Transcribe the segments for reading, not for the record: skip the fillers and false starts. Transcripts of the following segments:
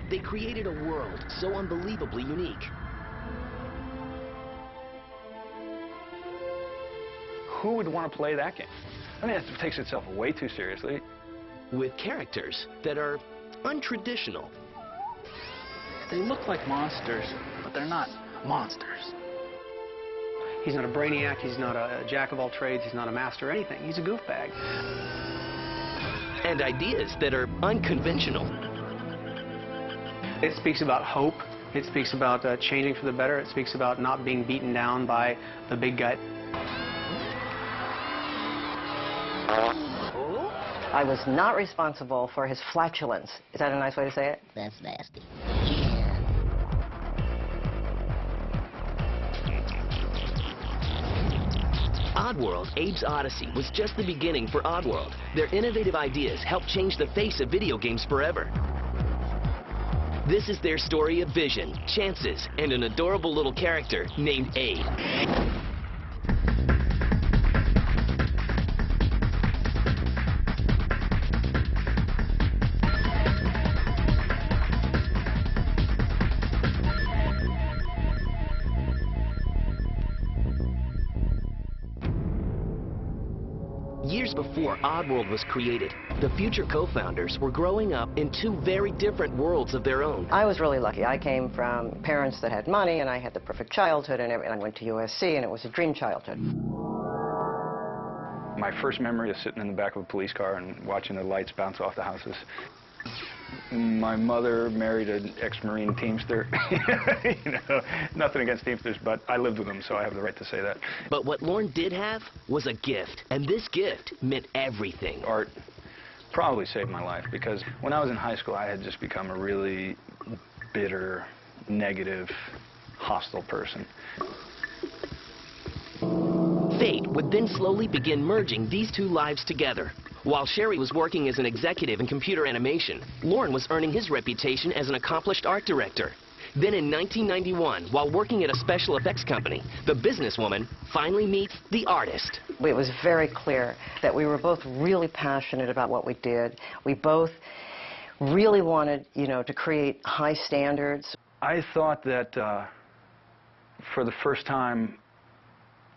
They created a world so unbelievably unique. Who would want to play that game? I mean, it takes itself way too seriously. With characters that are untraditional. They look like monsters, but they're not monsters. He's not a brainiac, he's not a jack of all trades, he's not a master or anything. He's a goofbag. And ideas that are unconventional. It speaks about hope. It speaks about changing for the better. It speaks about not being beaten down by the big guy. I was not responsible for his flatulence. Is that a nice way to say it? That's nasty. Oddworld, Abe's Odyssey was just the beginning for Oddworld. Their innovative ideas helped change the face of video games forever. This is their story of vision, chances, and an adorable little character named Abe. Years before Oddworld was created, the future co-founders were growing up in two very different worlds of their own. I was really lucky. I came from parents that had money, and I had the perfect childhood, and I went to USC, and it was a dream childhood. My first memory is sitting in the back of a police car and watching the lights bounce off the houses. My mother married an ex-Marine Teamster. You know, nothing against Teamsters, but I lived with them, so I have the right to say that. But what Lorne did have was a gift, and this gift meant everything. Art probably saved my life, because when I was in high school, I had just become a really bitter, negative, hostile person. Fate would then slowly begin merging these two lives together. While Sherry was working as an executive in computer animation, Lorne was earning his reputation as an accomplished art director. Then in 1991, while working at a special effects company, the businesswoman finally meets the artist. It was very clear that we were both really passionate about what we did. We both really wanted, to create high standards. I thought that for the first time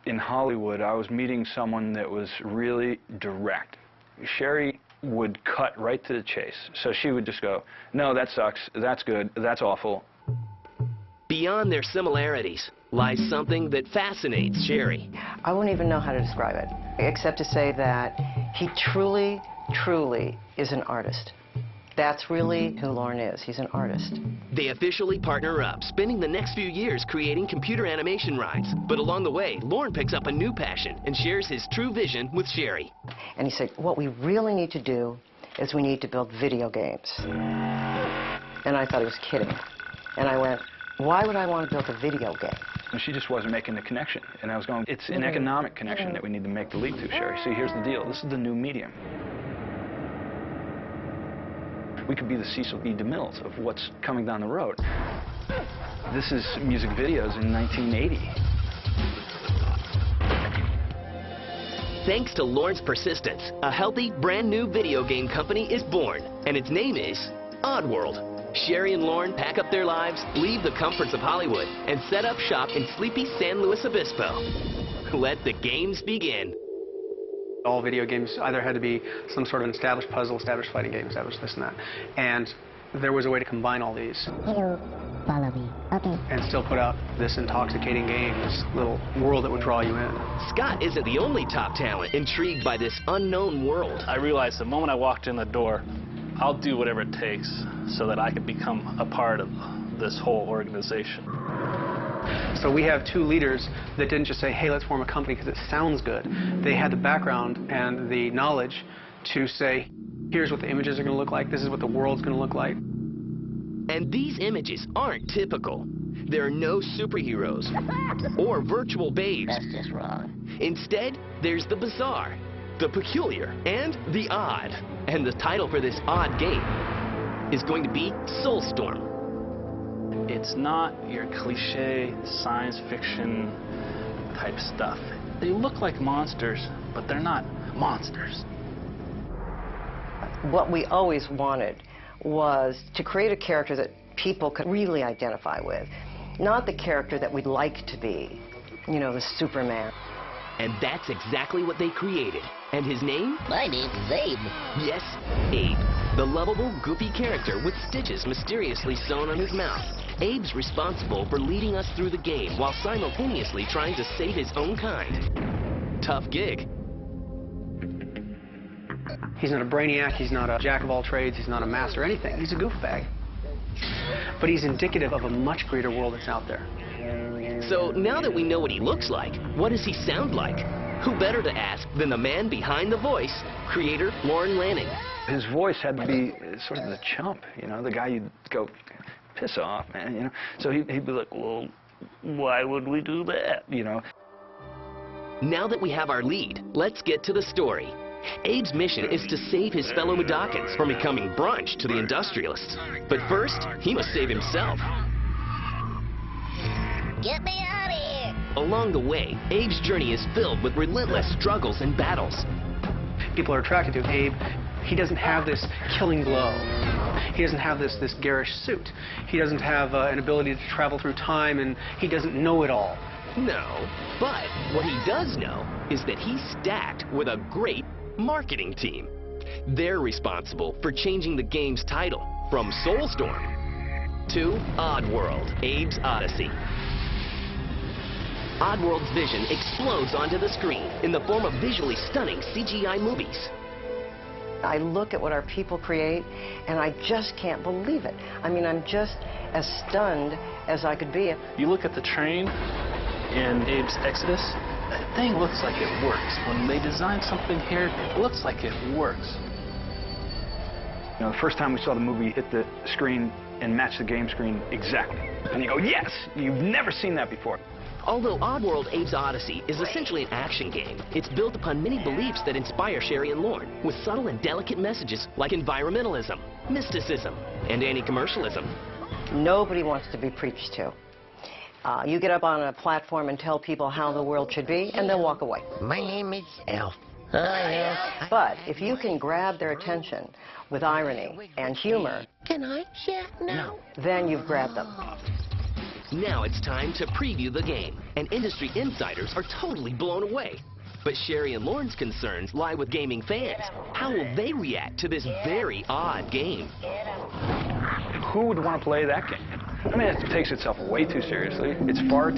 in Hollywood, I was meeting someone that was really direct. Sherry would cut right to the chase. So she would just go, no, that sucks, that's good, that's awful. Beyond their similarities lies something that fascinates Sherry. I wouldn't even know how to describe it, except to say that he truly, truly is an artist. That's really who Lorne is. He's an artist. They officially partner up, spending the next few years creating computer animation rides. But along the way, Lorne picks up a new passion and shares his true vision with Sherry. And he said, what we really need to do is we need to build video games. And I thought he was kidding. And I went, why would I want to build a video game? And she just wasn't making the connection. And I was going, it's an economic connection that we need to make the leap to, Sherry. See, here's the deal. This is the new medium. We could be the Cecil B. DeMille's of what's coming down the road. This is music videos in 1980. Thanks to Lorne's persistence, a healthy, brand new video game company is born, and its name is Oddworld. Sherry and Lorne pack up their lives, leave the comforts of Hollywood, and set up shop in sleepy San Luis Obispo. Let the games begin. All video games either had to be some sort of an established puzzle, established fighting game, established this and that. And there was a way to combine all these. Hello, follow me. Okay. And still put out this intoxicating game, this little world that would draw you in. Scott isn't the only top talent intrigued by this unknown world. I realized the moment I walked in the door, I'll do whatever it takes so that I can become a part of this whole organization. So we have two leaders that didn't just say, hey, let's form a company because it sounds good. They had the background and the knowledge to say, here's what the images are going to look like, this is what the world's going to look like. And these images aren't typical. There are no superheroes or virtual babes. That's just wrong. Instead, there's the bizarre, the peculiar, and the odd. And the title for this odd game is going to be Soulstorm. It's not your cliche science fiction type stuff. They look like monsters, but they're not monsters. What we always wanted was to create a character that people could really identify with. Not the character that we'd like to be, you know, the Superman. And that's exactly what they created. And his name? My name's Abe. Yes, Abe. The lovable, goofy character with stitches mysteriously sewn on his mouth. Abe's responsible for leading us through the game while simultaneously trying to save his own kind. Tough gig. He's not a brainiac, he's not a jack of all trades, he's not a master anything. He's a goofbag. But he's indicative of a much greater world that's out there. So now that we know what he looks like, what does he sound like? Who better to ask than the man behind the voice, creator Lorne Lanning. His voice had to be sort of the chump, you know, the guy you'd go, piss off, man, you know. So he'd be like, well, why would we do that, you know? Now that we have our lead, let's get to the story. Abe's mission is to save his fellow Mudokons from becoming brunch to the industrialists. But first, he must save himself. Get me out of here! Along the way, Abe's journey is filled with relentless struggles and battles. People are attracted to Abe. He doesn't have this killing blow. He doesn't have this garish suit. He doesn't have an ability to travel through time, and he doesn't know it all. No, but what he does know is that he's stacked with a great marketing team. They're responsible for changing the game's title from Soulstorm to Oddworld, Abe's Odyssey. Oddworld's vision explodes onto the screen in the form of visually stunning CGI movies. I look at what our people create, and I just can't believe it. I mean, I'm just as stunned as I could be. You look at the train in Abe's Exodus, that thing looks like it works. When they design something here, it looks like it works. You know, the first time we saw the movie hit the screen and match the game screen exactly. And you go, yes, you've never seen that before. Although Oddworld Abe's Odyssey is essentially an action game, it's built upon many beliefs that inspire Sherry and Lorne, with subtle and delicate messages like environmentalism, mysticism, and anti-commercialism. Nobody wants to be preached to. You get up on a platform and tell people how the world should be, and they'll walk away. My name is Elf. But if you can grab their attention with irony and humor, Can I chat now? then you've grabbed them. Now it's time to preview the game, and industry insiders are totally blown away. But Sherry and Lorne's concerns lie with gaming fans. How will they react to this very odd game? Who would want to play that game? I mean, it takes itself way too seriously. It's far too